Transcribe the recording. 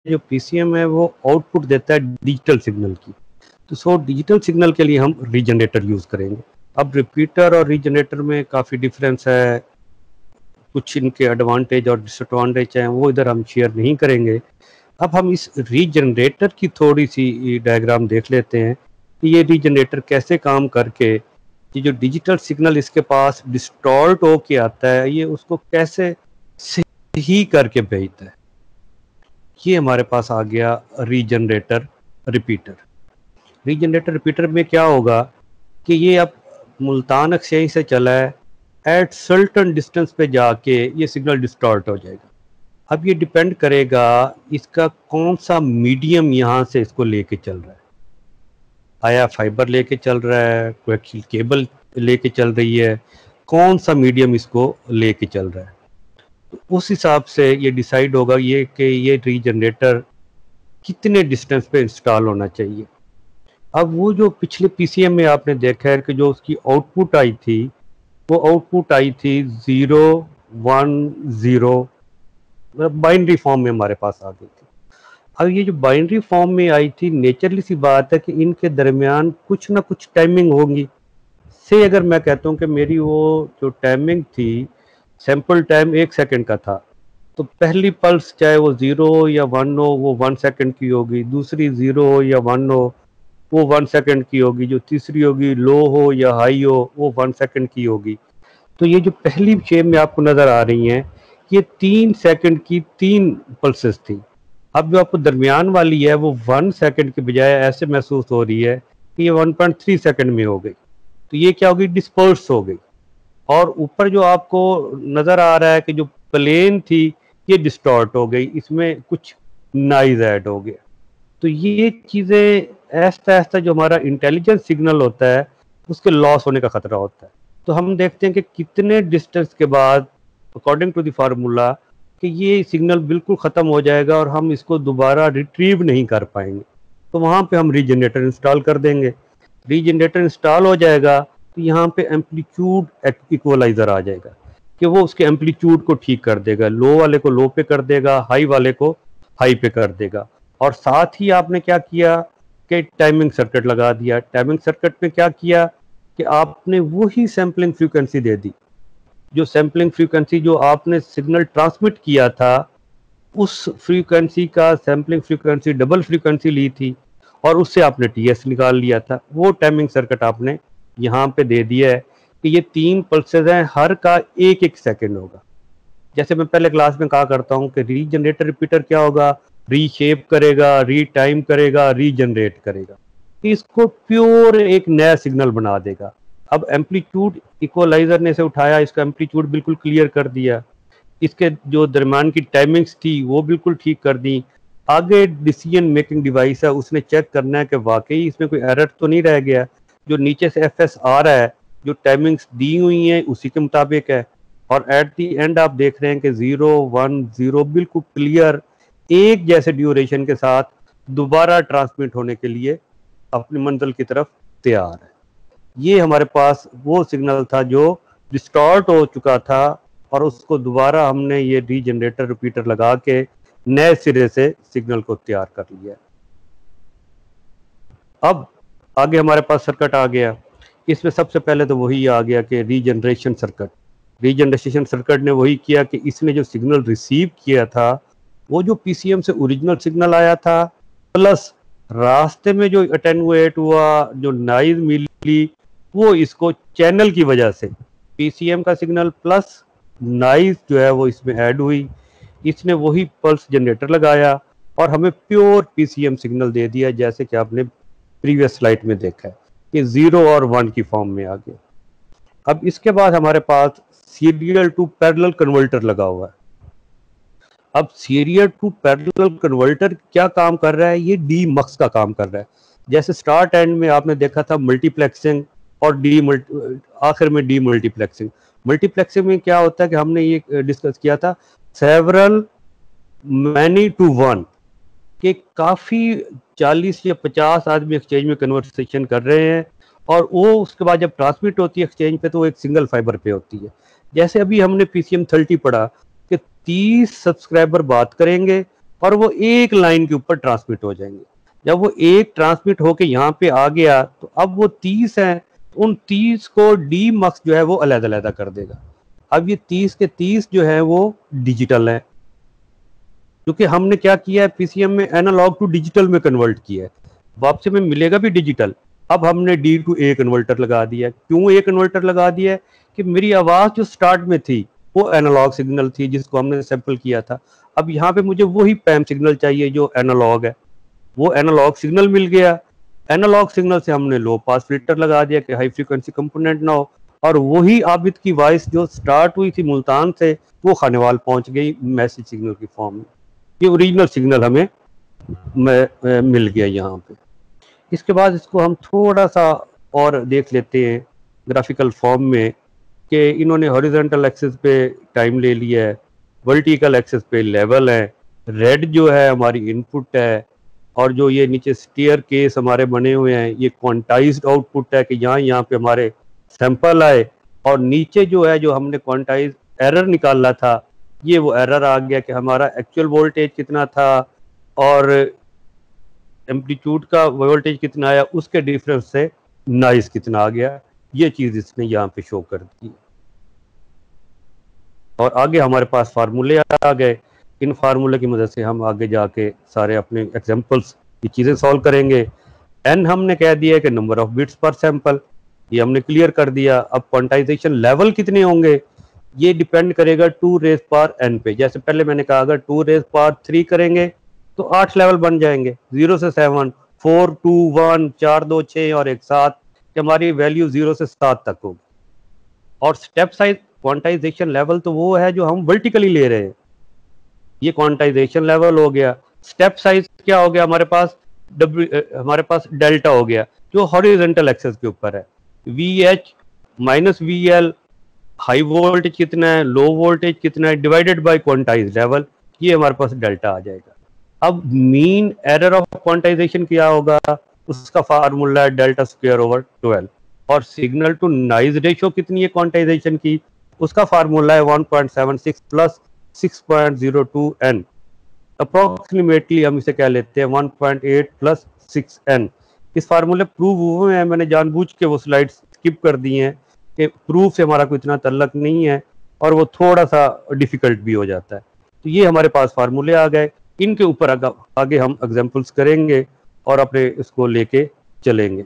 जो पीसीएम है वो आउटपुट देता है डिजिटल सिग्नल की। तो डिजिटल सिग्नल के लिए हम रीजनरेटर यूज करेंगे। अब रिपीटर और रीजनरेटर में काफ़ी डिफरेंस है, कुछ इनके एडवांटेज और डिसएडवांटेज हैं, वो इधर हम शेयर नहीं करेंगे। अब हम इस रीजनरेटर की थोड़ी सी डायग्राम देख लेते हैं कि ये रीजनरेटर कैसे काम करके ये जो डिजिटल सिग्नल इसके पास डिस्टॉर्ट होके आता है ये उसको कैसे सही करके भेजता है। ये हमारे पास आ गया रीजनरेटर रिपीटर। रीजनरेटर रिपीटर में क्या होगा कि ये अब मुल्तान एक्सचेंज से चला है, एट सर्टन डिस्टेंस पे जाके ये सिग्नल डिस्टॉर्ट हो जाएगा। अब ये डिपेंड करेगा इसका कौन सा मीडियम यहाँ से इसको लेके चल रहा है। आया फाइबर लेके चल रहा है, कोएक्सियल केबल लेके चल रही है, कौन सा मीडियम इसको लेके चल रहा है, तो उस हिसाब से ये डिसाइड होगा ये कि ये रीजनरेटर कितने डिस्टेंस पे इंस्टॉल होना चाहिए। अब वो जो पिछले पीसीएम में आपने देखा है कि जो उसकी आउटपुट आई थी वो आउटपुट आई थी 0 1 0, बाइनरी फॉर्म में हमारे पास आ गई थी। अब ये जो बाइनरी फॉर्म में आई थी, नेचुरली सी बात है कि इनके दरमियान कुछ ना कुछ टाइमिंग होगी। से अगर मैं कहता हूँ कि मेरी वो जो टाइमिंग थी, सैंपल टाइम 1 सेकंड का था, तो पहली पल्स चाहे वो 0 या 1 हो वो 1 सेकंड की होगी, दूसरी 0 हो या 1 हो वो 1 सेकंड की होगी, जो तीसरी होगी लो हो या हाई हो वो 1 सेकंड की होगी। तो ये जो पहली शेप में आपको नज़र आ रही हैं ये 3 सेकंड की 3 पल्सेस थी। अब जो आपको दरमियान वाली है वो 1 सेकंड के बजाय ऐसे महसूस हो रही है कि ये 1.3 सेकंड में हो गई। तो ये क्या होगी, डिस्पर्स हो गई। और ऊपर जो आपको नज़र आ रहा है कि जो प्लेन थी ये डिस्टॉर्ट हो गई, इसमें कुछ नॉइज ऐड हो गया। तो ये चीज़ें ऐसा ऐसा जो हमारा इंटेलिजेंस सिग्नल होता है उसके लॉस होने का खतरा होता है। तो हम देखते हैं कि कितने डिस्टेंस के बाद अकॉर्डिंग टू द फार्मूला कि ये सिग्नल बिल्कुल ख़त्म हो जाएगा और हम इसको दोबारा रिट्रीव नहीं कर पाएंगे। तो वहाँ पे हम रीजनरेटर इंस्टॉल कर देंगे। रीजनरेटर इंस्टॉल हो जाएगा तो यहाँ पे एम्पलीट्यूड इक्वलाइज़र आ जाएगा कि वो उसके एम्पलीट्यूड को ठीक कर देगा, लो वाले को लो पे कर देगा, हाई वाले को हाई पे कर देगा। और साथ ही आपने क्या किया कि टाइमिंग सर्किट लगा दिया। टाइमिंग सर्किट में क्या किया कि आपने वही सैम्पलिंग फ्रीक्वेंसी दे दी, जो सैम्पलिंग फ्रीक्वेंसी जो आपने सिग्नल ट्रांसमिट किया था उस फ्रीक्वेंसी का सैम्पलिंग फ्रीक्वेंसी डबल फ्रीक्वेंसी ली थी और उससे आपने टीएस निकाल लिया था। वो टाइमिंग सर्किट आपने यहाँ पे दे दिया है कि ये 3 पल्सेस हैं, हर का 1-1 सेकेंड होगा। जैसे मैं पहले क्लास में कहा करता हूँ कि रीजनरेटर रिपीटर क्या होगा, रीशेप करेगा, रीटाइम करेगा, रीजनरेट करेगा, इसको प्योर एक नया सिग्नल बना देगा। अब एम्पलीट्यूड इक्वलाइजर ने से उठाया, इसका एम्पलीट्यूड बिल्कुल क्लियर कर दिया, इसके जो दरम्यान की टाइमिंग्स थी वो बिल्कुल ठीक कर दी। आगे डिसीजन मेकिंग डिवाइस है, उसने चेक करना है कि वाकई इसमें कोई एरर तो नहीं रह गया, जो नीचे से एफएस आ रहा है जो टाइमिंग्स दी हुई हैं उसी के मुताबिक है। और एट दी एंड आप देख रहे हैं कि 0 1 0 बिल्कुल क्लियर एक जैसे ड्यूरेशन के साथ दोबारा ट्रांसमिट होने के लिए अपनी मंजिल की तरफ तैयार है। ये हमारे पास वो सिग्नल था जो डिस्टॉर्ट हो चुका था और उसको दोबारा हमने ये रीजनरेटर रिपीटर लगा के नए सिरे से सिग्नल को तैयार कर लिया। अब आगे हमारे पास सर्किट आ गया। इसमें सबसे पहले तो वही आ गया कि रीजनरेशन सर्किट। रीजनरेशन सर्किट ने वही किया कि इसने जो सिग्नल रिसीव किया था वो जो पीसीएम से ओरिजिनल सिग्नल आया था प्लस रास्ते में जो अटेनुएट हुआ, जो नॉइज मिली, वो इसको चैनल की वजह से पीसीएम का सिग्नल प्लस नॉइज जो है वो इसमें ऐड हुई। इसने वही पल्स जनरेटर लगाया और हमें प्योर पीसीएम सिग्नल दे दिया, जैसे कि आपने प्रीवियस स्लाइड में देखा है कि 0 और 1 की फॉर्म में आ गया। अब इसके बाद हमारे पास सीरियल टू पैरेलल कन्वर्टर लगा हुआ है। अब सीरियल टू पैरेलल कन्वर्टर क्या काम कर रहा है, ये डी मक्स का काम कर रहा है। जैसे स्टार्ट एंड में आपने देखा था मल्टीप्लेक्सिंग और आखिर में डी मल्टीप्लेक्सिंग। मल्टीप्लेक्सिंग में क्या होता है कि हमने ये डिस्कस किया था सेवरल मैनी टू वन, कि काफ़ी 40 या 50 आदमी एक्सचेंज में कन्वर्सेशन कर रहे हैं और वो उसके बाद जब ट्रांसमिट होती है एक्सचेंज पे तो वो एक सिंगल फाइबर पे होती है। जैसे अभी हमने PCM 30 पढ़ा कि 30 सब्सक्राइबर बात करेंगे और वो एक लाइन के ऊपर ट्रांसमिट हो जाएंगे। जब वो एक ट्रांसमिट होके यहाँ पे आ गया तो अब वो 30 हैं, उन 30 को डी मक्स जो है वो अलग-अलग कर देगा। अब ये 30 के 30 जो है वो डिजिटल है, क्योंकि हमने क्या किया है पीसीएम में एनालॉग टू डिजिटल में कन्वर्ट किया है, वापसी में मिलेगा भी डिजिटल। अब हमने डी टू ए कन्वर्टर लगा दिया है। क्यों ए कन्वर्टर लगा दिया है? कि मेरी आवाज जो स्टार्ट में थी वो एनालॉग सिग्नल थी जिसको हमने सैंपल किया था। अब यहाँ पे मुझे वही पैम सिग्नल चाहिए जो एनालॉग है, वो एनालॉग सिग्नल मिल गया। एनालॉग सिग्नल से हमने लो पास फिल्टर लगा दिया कि हाई फ्रीक्वेंसी कंपोनेंट ना हो, और वही आबिद की वॉइस जो स्टार्ट हुई थी मुल्तान से वो खानेवाल पहुंच गई मैसेज सिग्नल की फॉर्म में। ये ओरिजिनल सिग्नल हमें मिल गया यहाँ पे। इसके बाद इसको हम थोड़ा सा और देख लेते हैं ग्राफिकल फॉर्म में कि इन्होंने हॉरिजॉन्टल एक्सिस पे टाइम ले लिया है, वर्टिकल एक्सिस पे लेवल है, रेड जो है हमारी इनपुट है, और जो ये नीचे स्टीयर केस हमारे बने हुए हैं ये क्वांटाइज्ड आउटपुट है कि यहाँ पे हमारे सैंपल आए, और नीचे जो है जो हमने क्वांटाइज एरर निकाला था ये वो एरर आ गया कि हमारा एक्चुअल वोल्टेज कितना था और एम्पलीट्यूड का वोल्टेज कितना आया, उसके डिफरेंस से नॉइज कितना आ गया। ये चीज इसने यहाँ पे शो कर दी। और आगे हमारे पास फार्मूले आ गए। इन फार्मूले की मदद से हम आगे जाके सारे अपने एग्जांपल्स की चीजें सॉल्व करेंगे। एन हमने कह दिया कि नंबर ऑफ बिट्स पर सैंपल, ये हमने क्लियर कर दिया। अब क्वांटाइजेशन लेवल कितने होंगे ये डिपेंड करेगा 2 रेज़ पावर n पे। जैसे पहले मैंने कहा अगर 2 रेज़ पावर 3 करेंगे तो 8 लेवल बन जाएंगे, 0 से 7, 4, 2, 1, 4, 2, 6 और 1, 7 कि हमारी वैल्यू 0 से 7 तक होगी। और स्टेप साइज क्वांटाइजेशन लेवल तो वो है जो हम वर्टिकली ले रहे हैं, ये क्वांटाइजेशन लेवल हो गया। स्टेप साइज क्या हो गया हमारे पास, हमारे पास डेल्टा हो गया जो हॉरिजॉन्टल एक्सिस के ऊपर है। VH minus VL, high voltage कितना है, लो वोल्टेज कितना है, डिवाइडेड बाय क्वांटाइज लेवल, ये हमारे पास डेल्टा आ जाएगा। अब मीन एरर ऑफ क्वांटाइजेशन क्या होगा, उसका फार्मूला है डेल्टा स्क्वायर ओवर 12। और सिग्नल टू नॉइज रेशियो कितनी है क्वांटाइजेशन की, उसका फार्मूला है 1.76 प्लस 6.02 n। अप्रोक्सीमेटली हम इसे कह लेते हैं 1.8 प्लस 6n। इस फार्मूले प्रूव हुए हैं, मैंने जानबूझ के वो स्लाइड स्किप कर दी हैं कि प्रूफ से हमारा कोई इतना तल्लक नहीं है और वो थोड़ा सा डिफिकल्ट भी हो जाता है। तो ये हमारे पास फार्मूले आ गए, इनके ऊपर आगे हम एग्जांपल्स करेंगे और अपने इसको लेके चलेंगे।